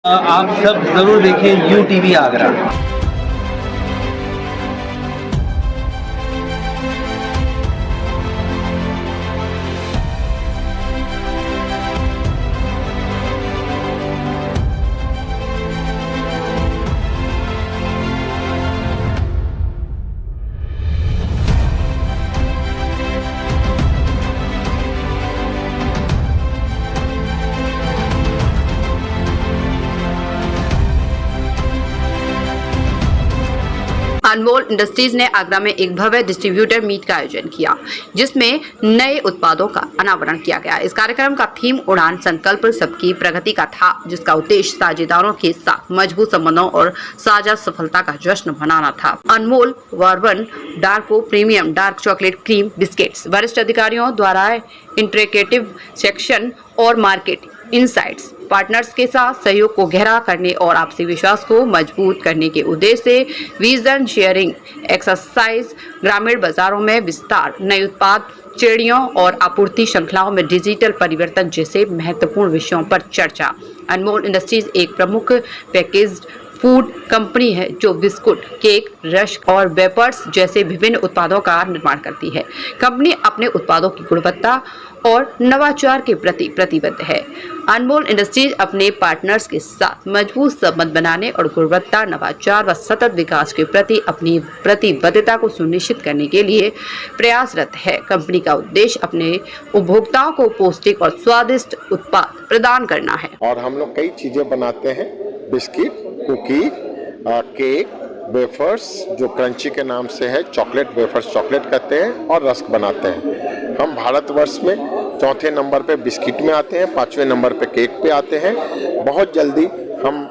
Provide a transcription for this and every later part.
आप सब ज़रूर देखिए you TV Agra. Anmol industries ने आगरा में एक भव्य डिस्ट्रीब्यूटर मीट का आयोजन किया, जिसमें नए उत्पादों का अनावरण किया गया। इस कार्यक्रम का थीम उड़ान संकल्प सबकी प्रगति का था, जिसका उद्देश्य साझेदारों के साथ मजबूत संबंधों और साझा सफलता का जश्न मनाना था। अनमोल वार्बन डार्को premium dark chocolate cream biscuits वरिष्ठ अधिकारियों द्वारा इंट्रीगेटिव सेक्शन और मार्केट इनसाइट्स पार्टनर्स के साथ सहयोग को गहरा करने और आपसी विश्वास को मजबूत करने के उद्देश्य से विजन शेयरिंग एक्सरसाइज, ग्रामीण बाजारों में विस्तार, नए उत्पाद श्रेणियों और आपूर्ति श्रृंखलाओं में डिजिटल परिवर्तन जैसे महत्वपूर्ण विषयों पर चर्चा। अनमोल इंडस्ट्रीज एक प्रमुख पैकेज्ड फूड कंपनी है जो बिस्कुट, केक, रस्क और वेपर्स जैसे विभिन्न उत्पादों का निर्माण करती है। कंपनी अपने उत्पादों की गुणवत्ता और नवाचार के प्रति प्रतिबद्ध है। अनमोल इंडस्ट्रीज अपने पार्टनर्स के साथ मजबूत संबंध बनाने और गुणवत्ता, नवाचार व सतत विकास के प्रति अपनी प्रतिबद्धता को सुनिश्चित करने के लिए प्रयासरत है। कंपनी का उद्देश्य अपने उपभोक्ताओं को पौष्टिक और स्वादिष्ट उत्पाद प्रदान करना है। और हम लोग कई चीजें बनाते हैं, बिस्किट, कुकी, केक, वेफर्स जो क्रंची के नाम से है, चॉकलेट वेफर्स चॉकलेट कहते हैं, और रस्क बनाते हैं। हम भारतवर्ष में चौथे नंबर पे बिस्किट में आते हैं, 5वें नंबर पे केक पे आते हैं। बहुत जल्दी हम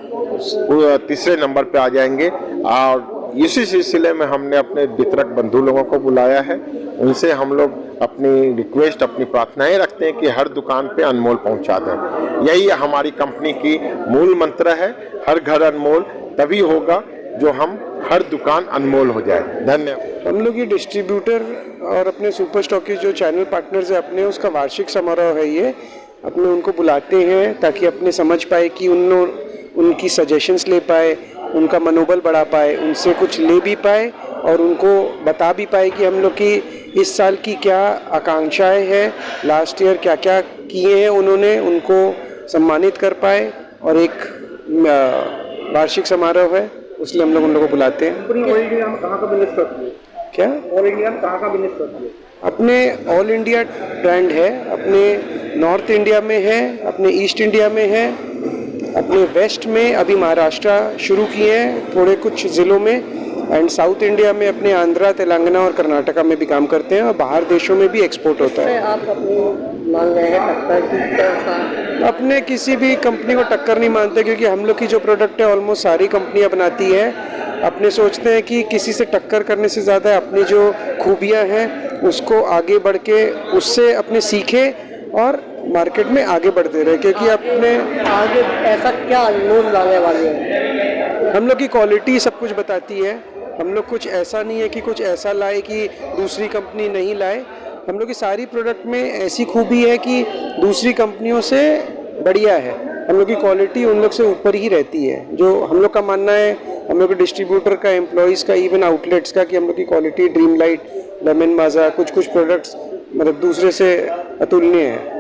तीसरे नंबर पे आ जाएंगे। और इसी सिलसिले में हमने अपने वितरक बंधु लोगों को बुलाया है। उनसे हम लोग अपनी रिक्वेस्ट, अपनी प्रार्थनाएं रखते हैं कि हर दुकान पे अनमोल पहुंचा दें। यही हमारी कंपनी की मूल मंत्र है, हर घर अनमोल तभी होगा जो हम हर दुकान अनमोल हो जाए। धन्यवाद। हम लोग ये डिस्ट्रीब्यूटर और अपने सुपर स्टॉकिस्ट जो चैनल पार्टनर्स है अपने, उसका वार्षिक समारोह है ये। अपने उनको बुलाते हैं ताकि अपने समझ पाए कि उनकी सजेशंस ले पाए, उनका मनोबल बढ़ा पाए, उनसे कुछ ले भी पाए और उनको बता भी पाए कि हम लोग की इस साल की क्या आकांक्षाएं हैं, लास्ट ईयर क्या क्या किए हैं उन्होंने, उनको सम्मानित कर पाए। और एक वार्षिक समारोह है, इसलिए हम लोग उन लोगों को बुलाते हैं। पूरी ऑल इंडिया में कहाँ का बिजनेस करती है? क्या ऑल इंडिया में कहाँ का बिजनेस करती है? अपने ऑल इंडिया ब्रांड है, अपने नॉर्थ इंडिया में है, अपने ईस्ट इंडिया में है, अपने वेस्ट में अभी महाराष्ट्र शुरू किए हैं थोड़े कुछ ज़िलों में, एंड साउथ इंडिया में अपने आंध्रा, तेलंगाना और कर्नाटका में भी काम करते हैं और बाहर देशों में भी एक्सपोर्ट होता है। आप अपनी मान रहे हैं टक्कर की? अपने किसी भी कंपनी को टक्कर नहीं मानते, क्योंकि हम लोग की जो प्रोडक्ट है ऑलमोस्ट सारी कंपनियां बनाती है। अपने सोचते हैं कि किसी से टक्कर करने से ज़्यादा अपनी जो खूबियां हैं उसको आगे बढ़ के उससे अपने सीखें और मार्केट में आगे बढ़ते रहे, क्योंकि अपने आगे ऐसा क्या अनमोल लाने वाले हैं? हम लोग की क्वालिटी सब कुछ बताती है। हम लोग कुछ ऐसा नहीं है कि कुछ ऐसा लाए कि दूसरी कंपनी नहीं लाए। हम लोग की सारी प्रोडक्ट में ऐसी खूबी है कि दूसरी कंपनियों से बढ़िया है। हम लोग की क्वालिटी उन लोग से ऊपर ही रहती है। जो हम लोग का मानना है, हम लोग के डिस्ट्रीब्यूटर का, एम्प्लॉयज़ का, इवन आउटलेट्स का, कि हम लोग की क्वालिटी ड्रीम लाइट, लेमन माजा, कुछ प्रोडक्ट्स मतलब दूसरे से अतुलनीय है।